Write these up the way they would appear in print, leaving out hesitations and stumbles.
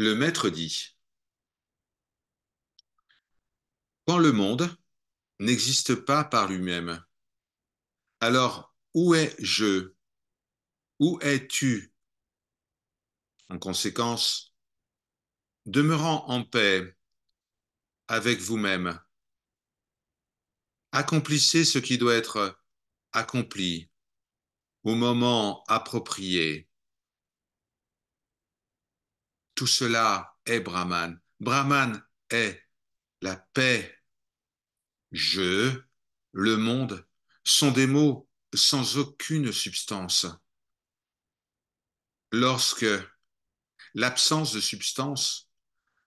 Le maître dit, quand le monde n'existe pas par lui-même, alors où est je? Où es-tu? En conséquence, demeurant en paix avec vous-même, accomplissez ce qui doit être accompli au moment approprié. Tout cela est Brahman. Brahman est la paix. Je, le monde, sont des mots sans aucune substance. Lorsque l'absence de substance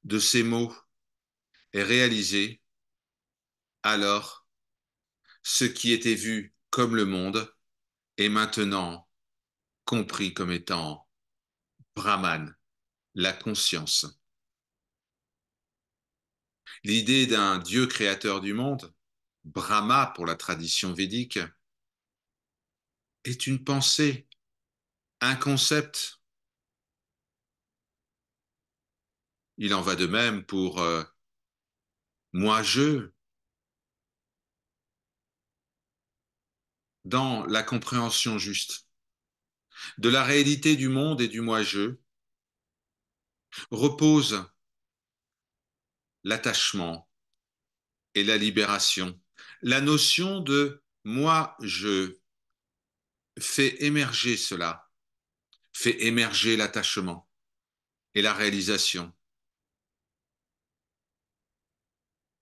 de ces mots est réalisée, alors ce qui était vu comme le monde est maintenant compris comme étant Brahman, la conscience. L'idée d'un Dieu créateur du monde, Brahma pour la tradition védique, est une pensée, un concept. Il en va de même pour moi-je, dans la compréhension juste de la réalité du monde et du moi-je, repose l'attachement et la libération. La notion de moi-je fait émerger cela, fait émerger l'attachement et la réalisation.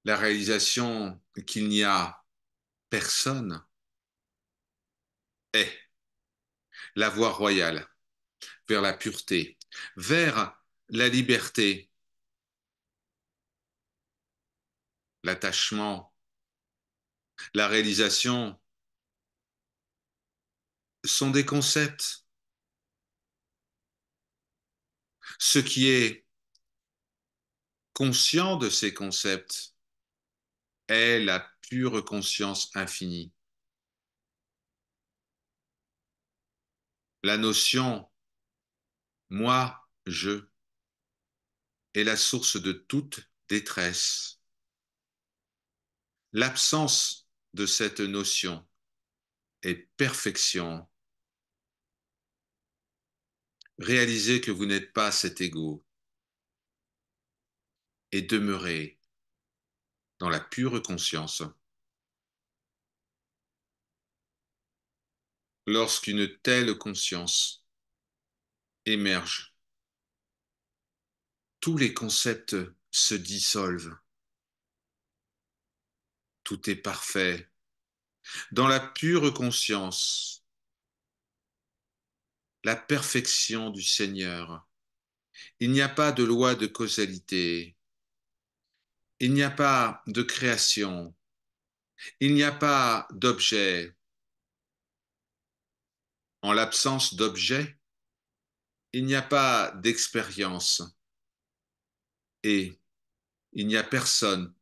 La réalisation qu'il n'y a personne est la voie royale vers la pureté, vers la liberté, l'attachement, la réalisation sont des concepts. Ce qui est conscient de ces concepts est la pure conscience infinie. La notion moi, je est la source de toute détresse. L'absence de cette notion est perfection. Réalisez que vous n'êtes pas cet ego et demeurez dans la pure conscience. Lorsqu'une telle conscience émerge, tous les concepts se dissolvent. Tout est parfait. Dans la pure conscience, la perfection du Seigneur, il n'y a pas de loi de causalité, il n'y a pas de création, il n'y a pas d'objet. En l'absence d'objet, il n'y a pas d'expérience et il n'y a personne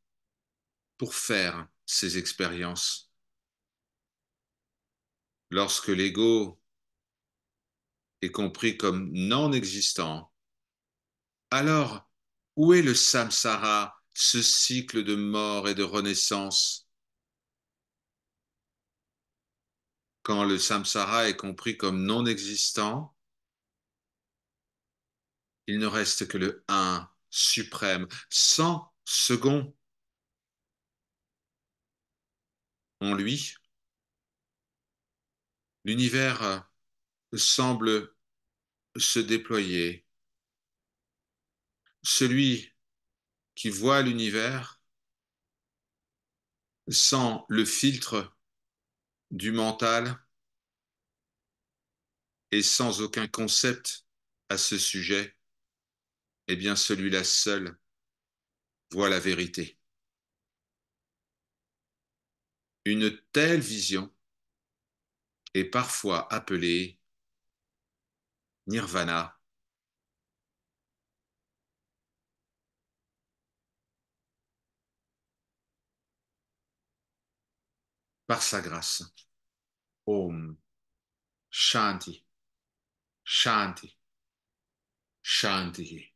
pour faire ces expériences. Lorsque l'ego est compris comme non existant, alors où est le samsara, ce cycle de mort et de renaissance? Quand le samsara est compris comme non existant, il ne reste que le un suprême, sans second. En lui, l'univers semble se déployer. Celui qui voit l'univers sans le filtre du mental et sans aucun concept à ce sujet, eh bien celui-là seul voit la vérité. Une telle vision est parfois appelée nirvana. Par sa grâce. Om Shanti, Shanti, Shanti.